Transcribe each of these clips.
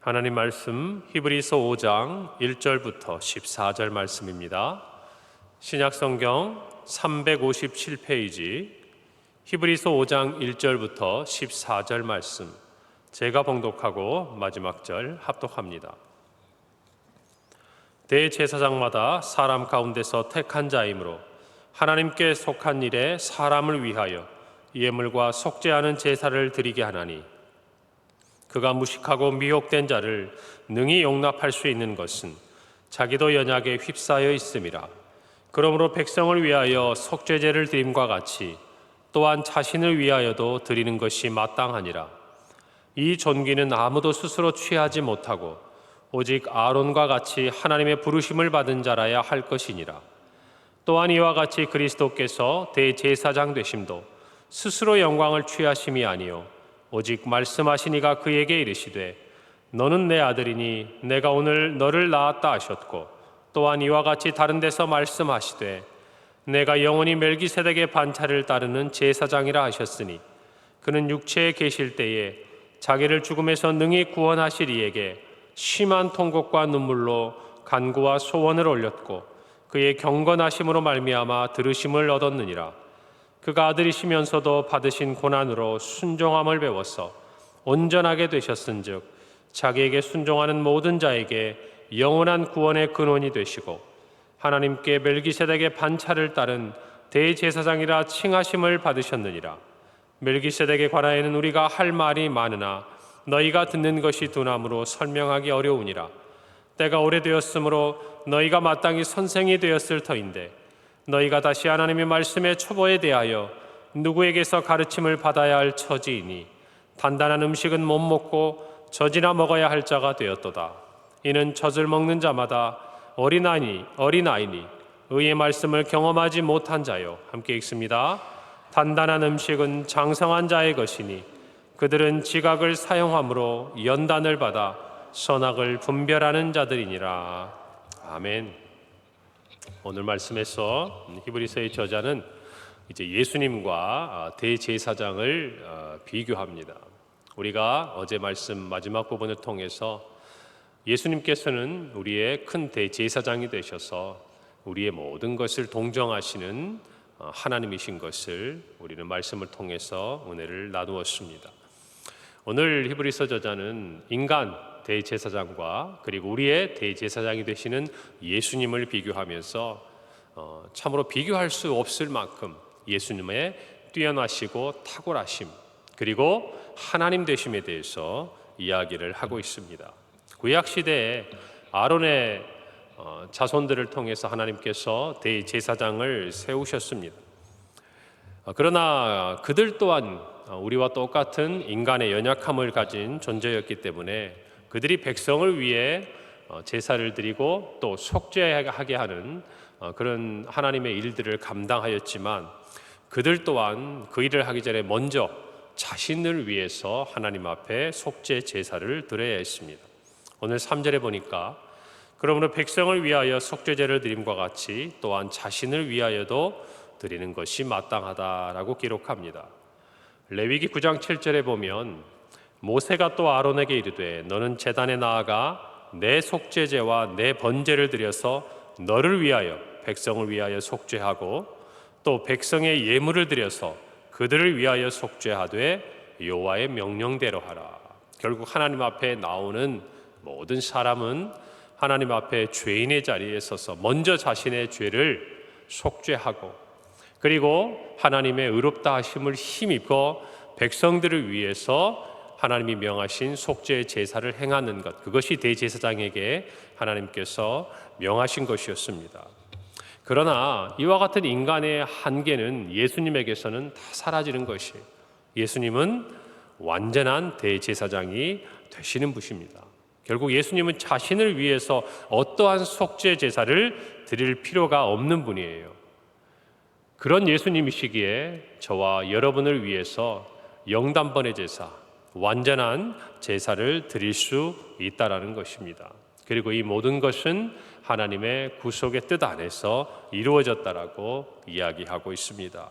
하나님 말씀 히브리서 5장 1절부터 14절 말씀입니다. 신약성경 357페이지 히브리서 5장 1절부터 14절 말씀, 제가 봉독하고 마지막 절 합독합니다. 대제사장마다 사람 가운데서 택한 자이므로 하나님께 속한 일에 사람을 위하여 예물과 속죄하는 제사를 드리게 하나니, 그가 무식하고 미혹된 자를 능히 용납할 수 있는 것은 자기도 연약에 휩싸여 있음이라. 그러므로 백성을 위하여 속죄제를 드림과 같이 또한 자신을 위하여도 드리는 것이 마땅하니라. 이 존귀는 아무도 스스로 취하지 못하고 오직 아론과 같이 하나님의 부르심을 받은 자라야 할 것이니라. 또한 이와 같이 그리스도께서 대제사장 되심도 스스로 영광을 취하심이 아니요 오직 말씀하시니가 그에게 이르시되 너는 내 아들이니 내가 오늘 너를 낳았다 하셨고, 또한 이와 같이 다른 데서 말씀하시되 내가 영원히 멜기세덱의 반차를 따르는 제사장이라 하셨으니, 그는 육체에 계실 때에 자기를 죽음에서 능히 구원하실 이에게 심한 통곡과 눈물로 간구와 소원을 올렸고 그의 경건하심으로 말미암아 들으심을 얻었느니라. 그가 아들이시면서도 받으신 고난으로 순종함을 배워서 온전하게 되셨은즉 자기에게 순종하는 모든 자에게 영원한 구원의 근원이 되시고, 하나님께 멜기세덱의 반차를 따른 대제사장이라 칭하심을 받으셨느니라. 멜기세덱에 관하여는 우리가 할 말이 많으나 너희가 듣는 것이 둔함으로 설명하기 어려우니라. 때가 오래되었으므로 너희가 마땅히 선생이 되었을 터인데, 너희가 다시 하나님의 말씀의 초보에 대하여 누구에게서 가르침을 받아야 할 처지이니 단단한 음식은 못 먹고 젖이나 먹어야 할 자가 되었도다. 이는 젖을 먹는 자마다 어린아이니 의의 말씀을 경험하지 못한 자요. 함께 읽습니다. 단단한 음식은 장성한 자의 것이니 그들은 지각을 사용함으로 연단을 받아 선악을 분별하는 자들이니라. 아멘. 오늘 말씀에서 히브리서의 저자는 이제 예수님과 대제사장을 비교합니다. 우리가 어제 말씀 마지막 부분을 통해서 예수님께서는 우리의 큰 대제사장이 되셔서 우리의 모든 것을 동정하시는 하나님이신 것을 우리는 말씀을 통해서 은혜를 나누었습니다. 오늘 히브리서 저자는 인간 대제사장과 그리고 우리의 대제사장이 되시는 예수님을 비교하면서 참으로 비교할 수 없을 만큼 예수님의 뛰어나시고 탁월하심 그리고 하나님 되심에 대해서 이야기를 하고 있습니다. 구약시대에 아론의 자손들을 통해서 하나님께서 대제사장을 세우셨습니다. 그러나 그들 또한 우리와 똑같은 인간의 연약함을 가진 존재였기 때문에 그들이 백성을 위해 제사를 드리고 또 속죄하게 하는 그런 하나님의 일들을 감당하였지만, 그들 또한 그 일을 하기 전에 먼저 자신을 위해서 하나님 앞에 속죄 제사를 드려야 했습니다. 오늘 3절에 보니까 그러므로 백성을 위하여 속죄제를 드림과 같이 또한 자신을 위하여도 드리는 것이 마땅하다라고 기록합니다. 레위기 9장 7절에 보면 모세가 또 아론에게 이르되 너는 제단에 나아가 내 속죄제와 내 번제를 드려서 너를 위하여 백성을 위하여 속죄하고 또 백성의 예물을 드려서 그들을 위하여 속죄하되 여호와의 명령대로 하라. 결국 하나님 앞에 나오는 모든 사람은 하나님 앞에 죄인의 자리에 서서 먼저 자신의 죄를 속죄하고 그리고 하나님의 의롭다 하심을 힘입어 백성들을 위해서 하나님이 명하신 속죄 제사를 행하는 것, 그것이 대제사장에게 하나님께서 명하신 것이었습니다. 그러나 이와 같은 인간의 한계는 예수님에게서는 다 사라지는 것이에요. 예수님은 완전한 대제사장이 되시는 분입니다. 결국 예수님은 자신을 위해서 어떠한 속죄 제사를 드릴 필요가 없는 분이에요. 그런 예수님이시기에 저와 여러분을 위해서 영단번의 제사, 완전한 제사를 드릴 수 있다라는 것입니다. 그리고 이 모든 것은 하나님의 구속의 뜻 안에서 이루어졌다라고 이야기하고 있습니다.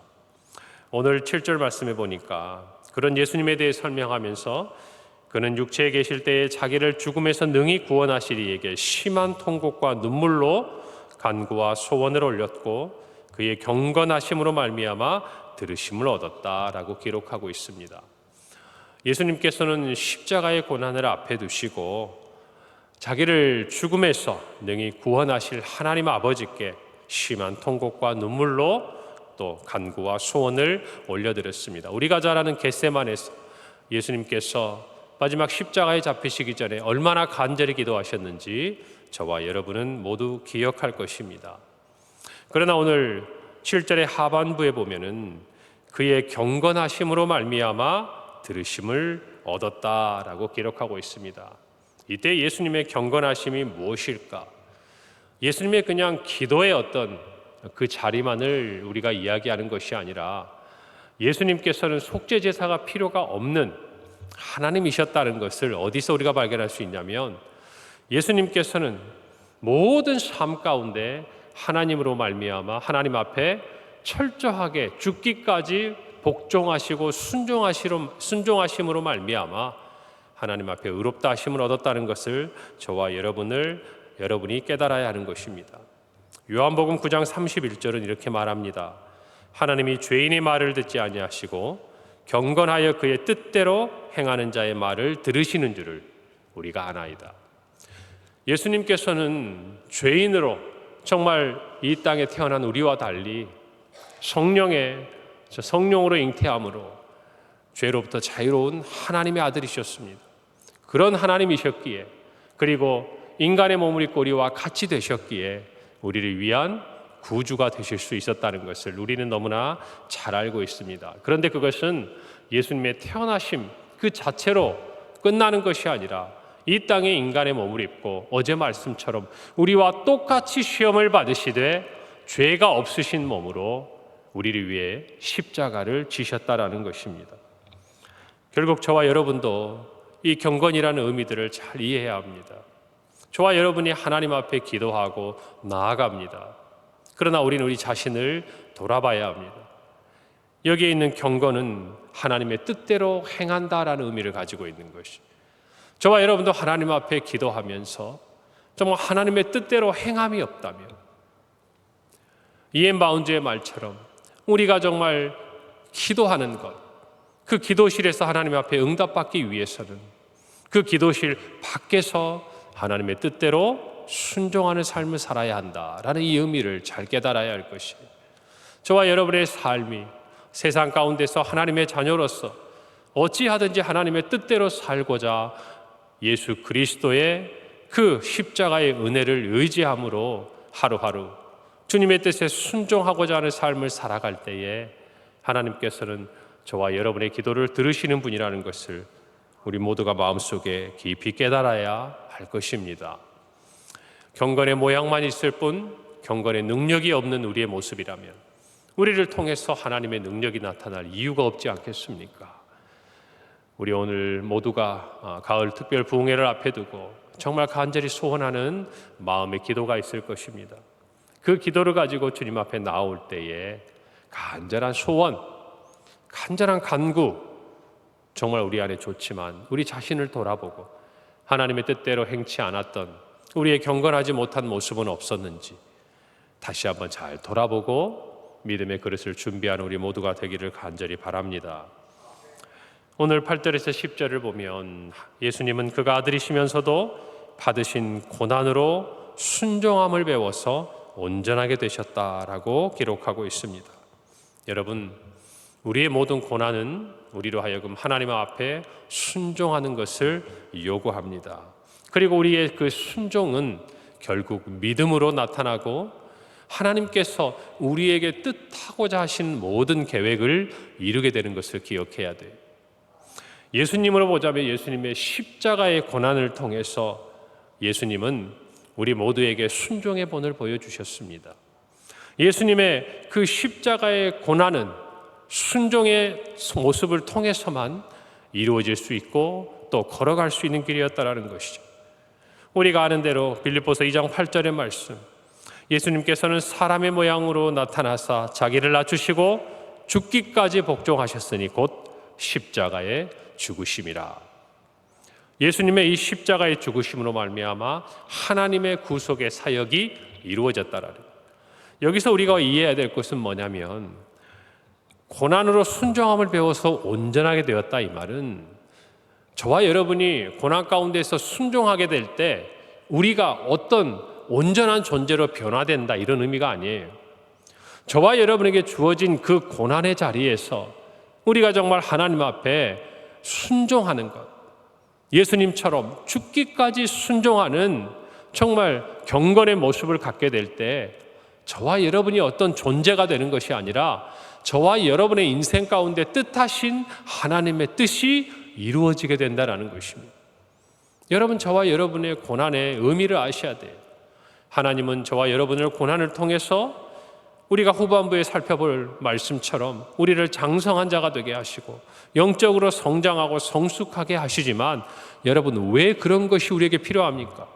오늘 7절 말씀해 보니까 그런 예수님에 대해 설명하면서 그는 육체에 계실 때에 자기를 죽음에서 능히 구원하시리 이에게 심한 통곡과 눈물로 간구와 소원을 올렸고 그의 경건하심으로 말미암아 들으심을 얻었다라고 기록하고 있습니다. 예수님께서는 십자가의 고난을 앞에 두시고 자기를 죽음에서 능히 구원하실 하나님 아버지께 심한 통곡과 눈물로 또 간구와 소원을 올려드렸습니다. 우리가 잘 아는 겟세마네에서 예수님께서 마지막 십자가에 잡히시기 전에 얼마나 간절히 기도하셨는지 저와 여러분은 모두 기억할 것입니다. 그러나 오늘 7절의 하반부에 보면은 그의 경건하심으로 말미암아 들으심을 얻었다라고 기록하고 있습니다. 이때 예수님의 경건하심이 무엇일까? 예수님의 그냥 기도의 어떤 그 자리만을 우리가 이야기하는 것이 아니라 예수님께서는 속죄 제사가 필요가 없는 하나님이셨다는 것을 어디서 우리가 발견할 수 있냐면 예수님께서는 모든 삶 가운데 하나님으로 말미암아 하나님 앞에 철저하게 죽기까지 복종하시고 순종하심으로 말미암아 하나님 앞에 의롭다 하심을 얻었다는 것을 저와 여러분이 깨달아야 하는 것입니다. 요한복음 9장 31절은 이렇게 말합니다. 하나님이 죄인의 말을 듣지 아니하시고 경건하여 그의 뜻대로 행하는 자의 말을 들으시는 줄을 우리가 아나이다. 예수님께서는 죄인으로 정말 이 땅에 태어난 우리와 달리 성령으로 잉태함으로 죄로부터 자유로운 하나님의 아들이셨습니다. 그런 하나님이셨기에 그리고 인간의 몸을 입고 우리와 같이 되셨기에 우리를 위한 구주가 되실 수 있었다는 것을 우리는 너무나 잘 알고 있습니다. 그런데 그것은 예수님의 태어나심 그 자체로 끝나는 것이 아니라 이 땅에 인간의 몸을 입고 어제 말씀처럼 우리와 똑같이 시험을 받으시되 죄가 없으신 몸으로 우리를 위해 십자가를 지셨다라는 것입니다. 결국 저와 여러분도 이 경건이라는 의미들을 잘 이해해야 합니다. 저와 여러분이 하나님 앞에 기도하고 나아갑니다. 그러나 우리는 우리 자신을 돌아봐야 합니다. 여기에 있는 경건은 하나님의 뜻대로 행한다라는 의미를 가지고 있는 것이. 저와 여러분도 하나님 앞에 기도하면서 정말 하나님의 뜻대로 행함이 없다면 이엔 바운즈의 말처럼 우리가 정말 기도하는 것, 그 기도실에서 하나님 앞에 응답받기 위해서는 그 기도실 밖에서 하나님의 뜻대로 순종하는 삶을 살아야 한다라는 이 의미를 잘 깨달아야 할 것이에요. 저와 여러분의 삶이 세상 가운데서 하나님의 자녀로서 어찌하든지 하나님의 뜻대로 살고자 예수 그리스도의 그 십자가의 은혜를 의지함으로 하루하루 주님의 뜻에 순종하고자 하는 삶을 살아갈 때에 하나님께서는 저와 여러분의 기도를 들으시는 분이라는 것을 우리 모두가 마음속에 깊이 깨달아야 할 것입니다. 경건의 모양만 있을 뿐 경건의 능력이 없는 우리의 모습이라면 우리를 통해서 하나님의 능력이 나타날 이유가 없지 않겠습니까? 우리 오늘 모두가 가을 특별 부흥회를 앞에 두고 정말 간절히 소원하는 마음의 기도가 있을 것입니다. 그 기도를 가지고 주님 앞에 나올 때에 간절한 소원, 간절한 간구 정말 우리 안에 좋지만 우리 자신을 돌아보고 하나님의 뜻대로 행치 않았던 우리의 경건하지 못한 모습은 없었는지 다시 한번 잘 돌아보고 믿음의 그릇을 준비하는 우리 모두가 되기를 간절히 바랍니다. 오늘 8절에서 10절을 보면 예수님은 그가 아들이시면서도 받으신 고난으로 순종함을 배워서 온전하게 되셨다라고 기록하고 있습니다. 여러분, 우리의 모든 고난은 우리로 하여금 하나님 앞에 순종하는 것을 요구합니다. 그리고 우리의 그 순종은 결국 믿음으로 나타나고 하나님께서 우리에게 뜻하고자 하신 모든 계획을 이루게 되는 것을 기억해야 돼요. 예수님으로 보자면 예수님의 십자가의 고난을 통해서 예수님은 우리 모두에게 순종의 본을 보여주셨습니다. 예수님의 그 십자가의 고난은 순종의 모습을 통해서만 이루어질 수 있고 또 걸어갈 수 있는 길이었다라는 것이죠. 우리가 아는 대로 빌립보서 2장 8절의 말씀, 예수님께서는 사람의 모양으로 나타나사 자기를 낮추시고 죽기까지 복종하셨으니 곧 십자가에 죽으심이라. 예수님의 이 십자가의 죽으심으로 말미암아 하나님의 구속의 사역이 이루어졌다라는, 여기서 우리가 이해해야 될 것은 뭐냐면, 고난으로 순종함을 배워서 온전하게 되었다, 이 말은 저와 여러분이 고난 가운데서 순종하게 될 때 우리가 어떤 온전한 존재로 변화된다, 이런 의미가 아니에요. 저와 여러분에게 주어진 그 고난의 자리에서 우리가 정말 하나님 앞에 순종하는 것, 예수님처럼 죽기까지 순종하는 정말 경건의 모습을 갖게 될 때 저와 여러분이 어떤 존재가 되는 것이 아니라 저와 여러분의 인생 가운데 뜻하신 하나님의 뜻이 이루어지게 된다는 것입니다. 여러분, 저와 여러분의 고난의 의미를 아셔야 돼요. 하나님은 저와 여러분을 고난을 통해서 우리가 후반부에 살펴볼 말씀처럼 우리를 장성한 자가 되게 하시고 영적으로 성장하고 성숙하게 하시지만, 여러분, 왜 그런 것이 우리에게 필요합니까?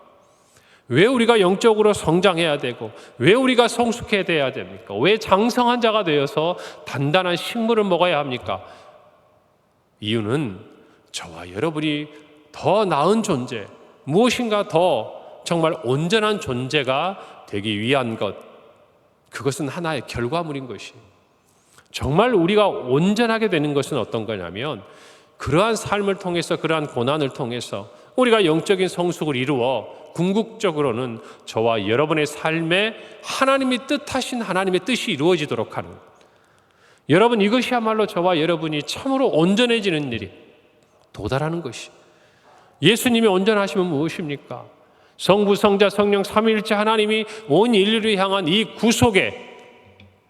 왜 우리가 영적으로 성장해야 되고 왜 우리가 성숙해야 돼야 됩니까? 왜 장성한 자가 되어서 단단한 식물을 먹어야 합니까? 이유는 저와 여러분이 더 나은 존재, 무엇인가 더 정말 온전한 존재가 되기 위한 것, 그것은 하나의 결과물인 것이에요. 정말 우리가 온전하게 되는 것은 어떤 거냐면, 그러한 삶을 통해서, 그러한 고난을 통해서 우리가 영적인 성숙을 이루어 궁극적으로는 저와 여러분의 삶에 하나님이 뜻하신 하나님의 뜻이 이루어지도록 하는, 여러분, 이것이야말로 저와 여러분이 참으로 온전해지는 일이 도달하는 것이, 예수님이 온전하시면 무엇입니까? 성부, 성자, 성령 삼위일체 하나님이 온 인류를 향한 이 구속의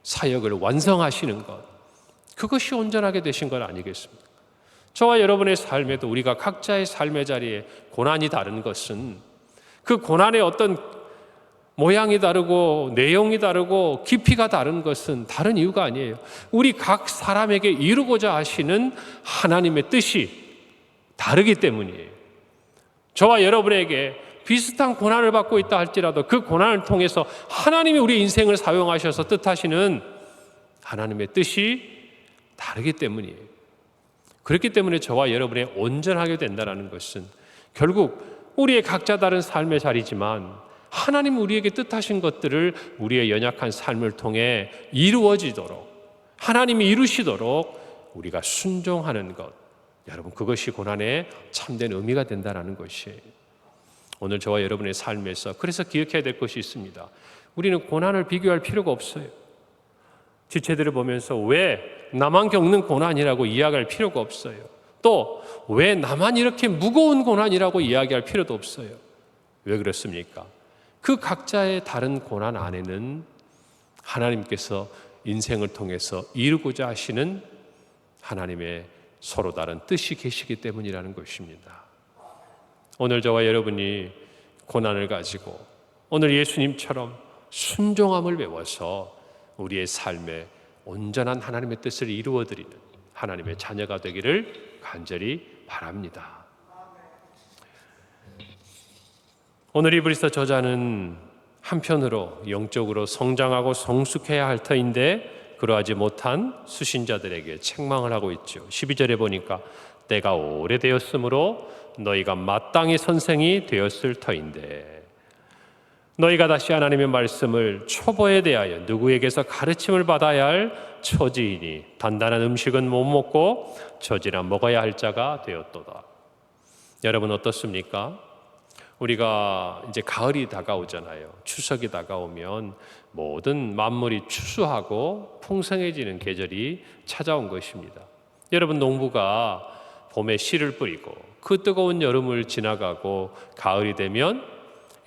사역을 완성하시는 것, 그것이 온전하게 되신 것 아니겠습니까? 저와 여러분의 삶에도 우리가 각자의 삶의 자리에 고난이 다른 것은 그 고난의 어떤 모양이 다르고 내용이 다르고 깊이가 다른 것은 다른 이유가 아니에요. 우리 각 사람에게 이루고자 하시는 하나님의 뜻이 다르기 때문이에요. 저와 여러분에게 비슷한 고난을 받고 있다 할지라도 그 고난을 통해서 하나님이 우리 인생을 사용하셔서 뜻하시는 하나님의 뜻이 다르기 때문이에요. 그렇기 때문에 저와 여러분이 온전하게 된다는 것은 결국 우리의 각자 다른 삶의 자리지만 하나님 우리에게 뜻하신 것들을 우리의 연약한 삶을 통해 이루어지도록, 하나님이 이루시도록 우리가 순종하는 것, 여러분, 그것이 고난의 참된 의미가 된다는 것이에요. 오늘 저와 여러분의 삶에서 그래서 기억해야 될 것이 있습니다. 우리는 고난을 비교할 필요가 없어요. 지체들을 보면서 왜 나만 겪는 고난이라고 이야기할 필요가 없어요. 또 왜 나만 이렇게 무거운 고난이라고 이야기할 필요도 없어요. 왜 그렇습니까? 그 각자의 다른 고난 안에는 하나님께서 인생을 통해서 이루고자 하시는 하나님의 서로 다른 뜻이 계시기 때문이라는 것입니다. 오늘 저와 여러분이 고난을 가지고 오늘 예수님처럼 순종함을 배워서 우리의 삶에 온전한 하나님의 뜻을 이루어드리는 하나님의 자녀가 되기를 간절히 바랍니다. 오늘 히브리서 저자는 한편으로 영적으로 성장하고 성숙해야 할 터인데 그러하지 못한 수신자들에게 책망을 하고 있죠. 12절에 보니까 때가 오래되었으므로 너희가 마땅히 선생이 되었을 터인데 너희가 다시 하나님의 말씀을 초보에 대하여 누구에게서 가르침을 받아야 할 처지이니 단단한 음식은 못 먹고 젖이나 먹어야 할 자가 되었도다. 여러분 어떻습니까? 우리가 이제 가을이 다가오잖아요. 추석이 다가오면 모든 만물이 추수하고 풍성해지는 계절이 찾아온 것입니다. 여러분, 농부가 봄에 씨를 뿌리고 그 뜨거운 여름을 지나가고 가을이 되면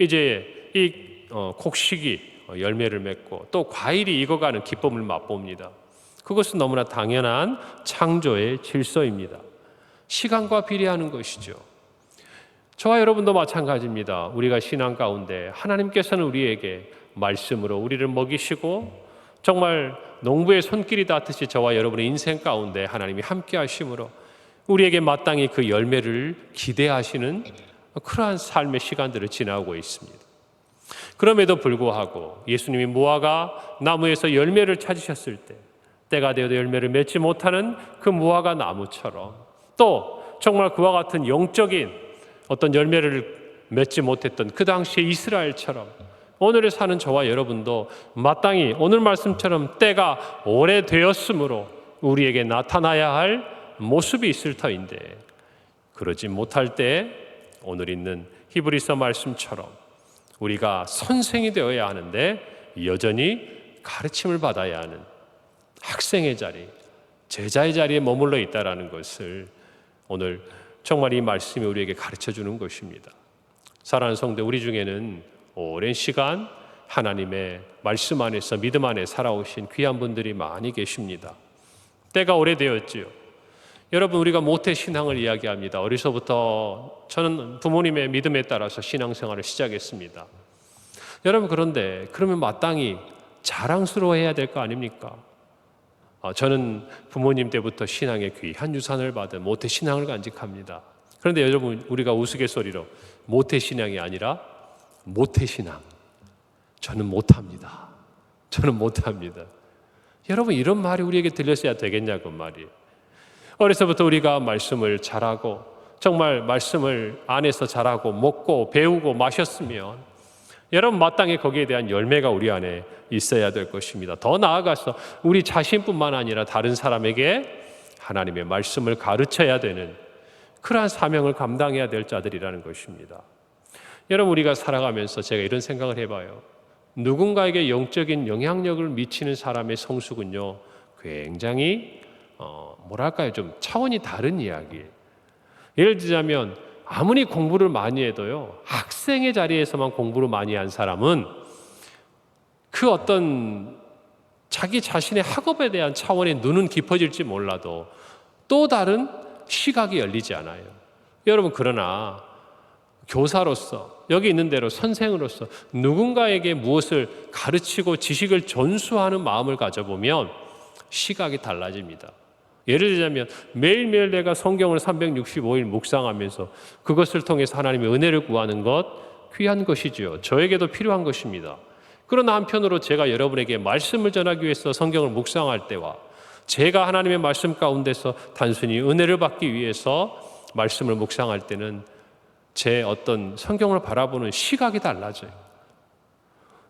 이제 이 곡식이 열매를 맺고 또 과일이 익어가는 기쁨을 맛봅니다. 그것은 너무나 당연한 창조의 질서입니다. 시간과 비례하는 것이죠. 저와 여러분도 마찬가지입니다. 우리가 신앙 가운데 하나님께서는 우리에게 말씀으로 우리를 먹이시고 정말 농부의 손길이 닿듯이 저와 여러분의 인생 가운데 하나님이 함께 하심으로 우리에게 마땅히 그 열매를 기대하시는 그러한 삶의 시간들을 지나고 있습니다. 그럼에도 불구하고 예수님이 무화과 나무에서 열매를 찾으셨을 때 때가 되어도 열매를 맺지 못하는 그 무화과 나무처럼 또 정말 그와 같은 영적인 어떤 열매를 맺지 못했던 그 당시의 이스라엘처럼 오늘에 사는 저와 여러분도 마땅히 오늘 말씀처럼 때가 오래되었으므로 우리에게 나타나야 할 모습이 있을 터인데, 그러지 못할 때 오늘 있는 히브리서 말씀처럼 우리가 선생이 되어야 하는데 여전히 가르침을 받아야 하는 학생의 자리, 제자의 자리에 머물러 있다라는 것을 오늘 정말 이 말씀이 우리에게 가르쳐 주는 것입니다. 사랑하는 성도, 우리 중에는 오랜 시간 하나님의 말씀 안에서 믿음 안에 살아오신 귀한 분들이 많이 계십니다. 때가 오래되었지요. 여러분, 우리가 모태신앙을 이야기합니다. 어려서부터 저는 부모님의 믿음에 따라서 신앙생활을 시작했습니다. 여러분, 그런데 그러면 마땅히 자랑스러워해야 될 거 아닙니까? 저는 부모님 때부터 신앙의 귀한 유산을 받은 모태신앙을 간직합니다. 그런데 여러분, 우리가 우스갯소리로 모태신앙이 아니라 모태신앙, 저는 못합니다. 저는 못합니다. 여러분, 이런 말이 우리에게 들렸어야 되겠냐고 말이에요. 어려서부터 우리가 말씀을 잘하고 정말 말씀을 안에서 잘하고 먹고 배우고 마셨으면 여러분, 마땅히 거기에 대한 열매가 우리 안에 있어야 될 것입니다. 더 나아가서 우리 자신뿐만 아니라 다른 사람에게 하나님의 말씀을 가르쳐야 되는 그러한 사명을 감당해야 될 자들이라는 것입니다. 여러분, 우리가 살아가면서 제가 이런 생각을 해봐요. 누군가에게 영적인 영향력을 미치는 사람의 성숙은요, 굉장히 좀 차원이 다른 이야기예요. 예를 들자면 아무리 공부를 많이 해도요, 학생의 자리에서만 공부를 많이 한 사람은 그 어떤 자기 자신의 학업에 대한 차원의 눈은 깊어질지 몰라도 또 다른 시각이 열리지 않아요. 여러분, 그러나 교사로서, 여기 있는 대로 선생으로서 누군가에게 무엇을 가르치고 지식을 전수하는 마음을 가져보면 시각이 달라집니다. 예를 들자면 매일매일 내가 성경을 365일 묵상하면서 그것을 통해서 하나님의 은혜를 구하는 것 귀한 것이지요. 저에게도 필요한 것입니다. 그러나 한편으로 제가 여러분에게 말씀을 전하기 위해서 성경을 묵상할 때와 제가 하나님의 말씀 가운데서 단순히 은혜를 받기 위해서 말씀을 묵상할 때는 제 어떤 성경을 바라보는 시각이 달라져요.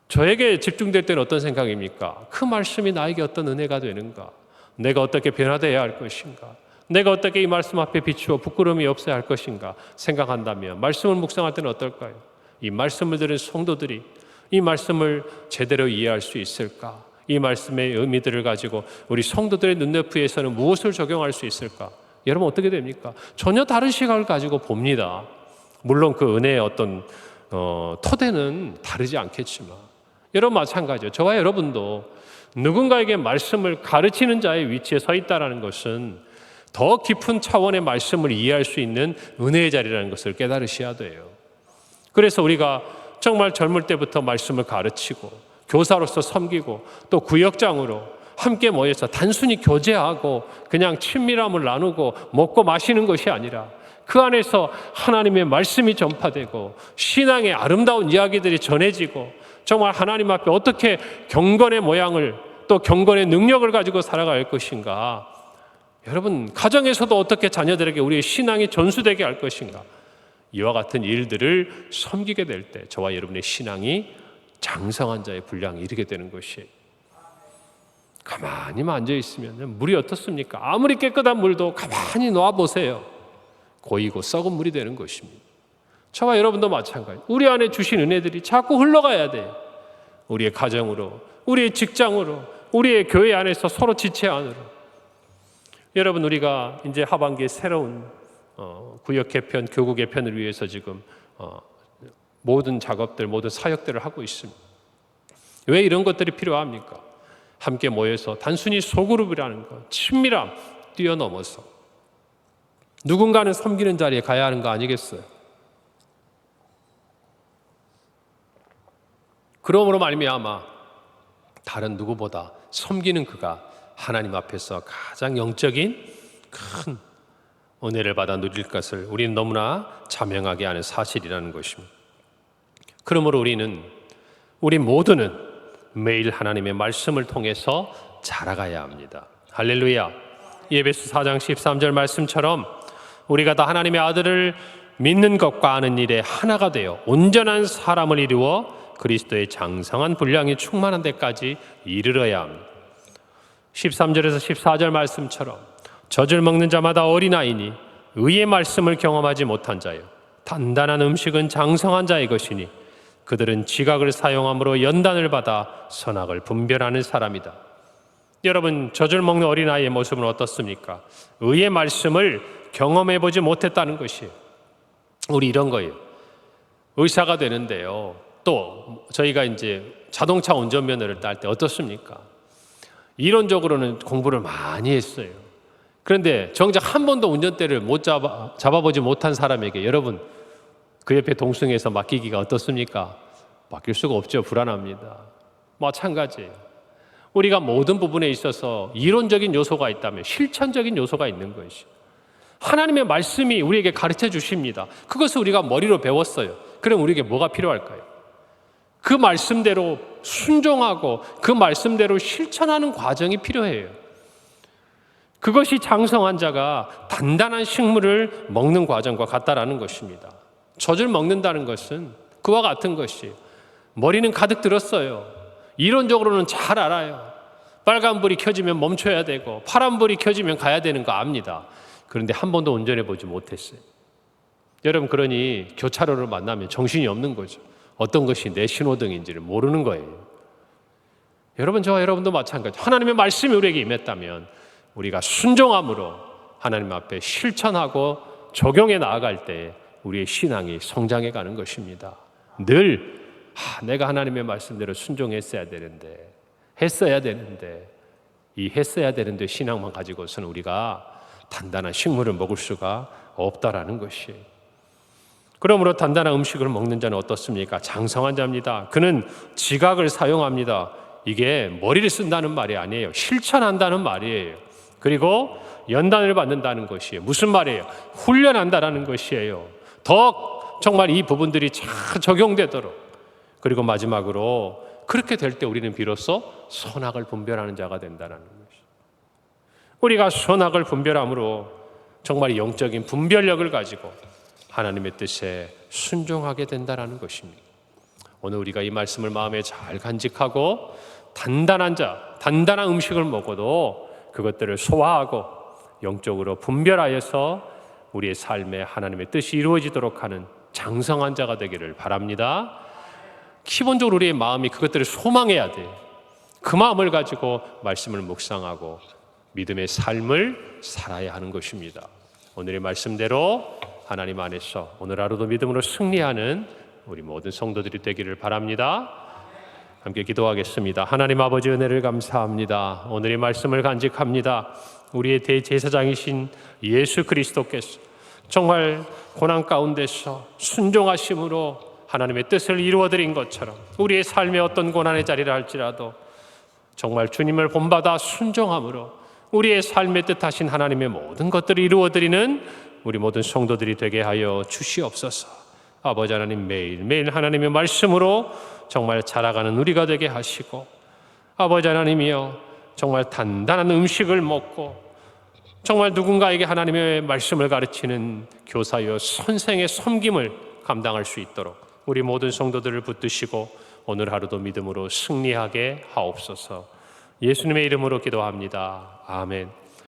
저에게 집중될 때는 어떤 생각입니까? 그 말씀이 나에게 어떤 은혜가 되는가? 내가 어떻게 변화되어야 할 것인가? 내가 어떻게 이 말씀 앞에 비추어 부끄러움이 없어야 할 것인가 생각한다면 말씀을 묵상할 때는 어떨까요? 이 말씀을 들은 성도들이 이 말씀을 제대로 이해할 수 있을까? 이 말씀의 의미들을 가지고 우리 성도들의 눈높이에서는 무엇을 적용할 수 있을까? 여러분, 어떻게 됩니까? 전혀 다른 시각을 가지고 봅니다. 물론 그 은혜의 어떤 토대는 다르지 않겠지만 여러분 마찬가지예요. 저와 여러분도 누군가에게 말씀을 가르치는 자의 위치에 서 있다는 것은 더 깊은 차원의 말씀을 이해할 수 있는 은혜의 자리라는 것을 깨달으셔야 돼요. 그래서 우리가 정말 젊을 때부터 말씀을 가르치고 교사로서 섬기고 또 구역장으로 함께 모여서 단순히 교제하고 그냥 친밀함을 나누고 먹고 마시는 것이 아니라 그 안에서 하나님의 말씀이 전파되고 신앙의 아름다운 이야기들이 전해지고 정말 하나님 앞에 어떻게 경건의 모양을 또 경건의 능력을 가지고 살아갈 것인가, 여러분 가정에서도 어떻게 자녀들에게 우리의 신앙이 전수되게 할 것인가, 이와 같은 일들을 섬기게 될 때 저와 여러분의 신앙이 장성한 자의 분량에 이르게 되는 것이에요. 가만히만 앉아있으면 물이 어떻습니까? 아무리 깨끗한 물도 가만히 놓아보세요. 고이고 썩은 물이 되는 것입니다. 저와 여러분도 마찬가지. 우리 안에 주신 은혜들이 자꾸 흘러가야 돼요. 우리의 가정으로, 우리의 직장으로, 우리의 교회 안에서 서로 지체 안으로. 여러분, 우리가 이제 하반기에 새로운 구역 개편, 교구 개편을 위해서 지금 모든 작업들, 모든 사역들을 하고 있습니다. 왜 이런 것들이 필요합니까? 함께 모여서 단순히 소그룹이라는 것, 친밀함 뛰어넘어서 누군가는 섬기는 자리에 가야 하는 거 아니겠어요? 그러므로 말미암아 다른 누구보다 섬기는 그가 하나님 앞에서 가장 영적인 큰 은혜를 받아 누릴 것을 우리는 너무나 자명하게 아는 사실이라는 것입니다. 그러므로 우리 모두는 매일 하나님의 말씀을 통해서 자라가야 합니다. 할렐루야. 에베소 4장 13절 말씀처럼 우리가 다 하나님의 아들을 믿는 것과 아는 일에 하나가 되어 온전한 사람을 이루어 그리스도의 장성한 분량이 충만한 데까지 이르러야 합니다. 13절에서 14절 말씀처럼 젖을 먹는 자마다 어린아이니 의의 말씀을 경험하지 못한 자요 단단한 음식은 장성한 자의 것이니 그들은 지각을 사용함으로 연단을 받아 선악을 분별하는 사람이다. 여러분, 젖을 먹는 어린아이의 모습은 어떻습니까? 의의 말씀을 경험해보지 못했다는 것이에요. 우리 이런 거예요. 의사가 되는데요, 또 저희가 이제 자동차 운전면허를 딸 때 어떻습니까? 이론적으로는 공부를 많이 했어요. 그런데 정작 한 번도 운전대를 못 잡아보지 못한 사람에게 여러분, 그 옆에 동승해서 맡기기가 어떻습니까? 맡길 수가 없죠. 불안합니다. 마찬가지예요. 우리가 모든 부분에 있어서 이론적인 요소가 있다면 실천적인 요소가 있는 것이죠. 하나님의 말씀이 우리에게 가르쳐 주십니다. 그것을 우리가 머리로 배웠어요. 그럼 우리에게 뭐가 필요할까요? 그 말씀대로 순종하고 그 말씀대로 실천하는 과정이 필요해요. 그것이 장성한 자가 단단한 식물을 먹는 과정과 같다라는 것입니다. 젖을 먹는다는 것은 그와 같은 것이에요. 머리는 가득 들었어요. 이론적으로는 잘 알아요. 빨간불이 켜지면 멈춰야 되고 파란불이 켜지면 가야 되는 거 압니다. 그런데 한 번도 운전해 보지 못했어요. 여러분, 그러니 교차로를 만나면 정신이 없는 거죠. 어떤 것이 내 신호등인지를 모르는 거예요. 여러분, 저와 여러분도 마찬가지. 하나님의 말씀이 우리에게 임했다면 우리가 순종함으로 하나님 앞에 실천하고 적용해 나아갈 때 우리의 신앙이 성장해 가는 것입니다. 늘 내가 하나님의 말씀대로 순종했어야 되는데, 이 했어야 되는데 신앙만 가지고서는 우리가 단단한 식물을 먹을 수가 없다라는 것이에요. 그러므로 단단한 음식을 먹는 자는 어떻습니까? 장성한 자입니다. 그는 지각을 사용합니다. 이게 머리를 쓴다는 말이 아니에요. 실천한다는 말이에요. 그리고 연단을 받는다는 것이에요. 무슨 말이에요? 훈련한다라는 것이에요. 더 정말 이 부분들이 잘 적용되도록. 그리고 마지막으로 그렇게 될 때 우리는 비로소 선악을 분별하는 자가 된다는 것이에요. 우리가 선악을 분별함으로 정말 영적인 분별력을 가지고 하나님의 뜻에 순종하게 된다는 것입니다. 오늘 우리가 이 말씀을 마음에 잘 간직하고 단단한 음식을 먹어도 그것들을 소화하고 영적으로 분별하여서 우리의 삶에 하나님의 뜻이 이루어지도록 하는 장성한 자가 되기를 바랍니다. 기본적으로 우리의 마음이 그것들을 소망해야 돼요. 그 마음을 가지고 말씀을 묵상하고 믿음의 삶을 살아야 하는 것입니다. 오늘의 말씀대로 하나님 안에서 오늘 하루도 믿음으로 승리하는 우리 모든 성도들이 되기를 바랍니다. 함께 기도하겠습니다. 하나님 아버지, 은혜를 감사합니다. 오늘의 말씀을 간직합니다. 우리의 대제사장이신 예수 그리스도께서 정말 고난 가운데서 순종하심으로 하나님의 뜻을 이루어드린 것처럼 우리의 삶의 어떤 고난의 자리를 할지라도 정말 주님을 본받아 순종함으로 우리의 삶의 뜻하신 하나님의 모든 것들을 이루어드리는 우리 모든 성도들이 되게 하여 주시옵소서. 아버지 하나님, 매일매일 하나님의 말씀으로 정말 자라가는 우리가 되게 하시고, 아버지 하나님이여 정말 단단한 음식을 먹고 정말 누군가에게 하나님의 말씀을 가르치는 교사여 선생의 섬김을 감당할 수 있도록 우리 모든 성도들을 붙드시고 오늘 하루도 믿음으로 승리하게 하옵소서. 예수님의 이름으로 기도합니다. 아멘.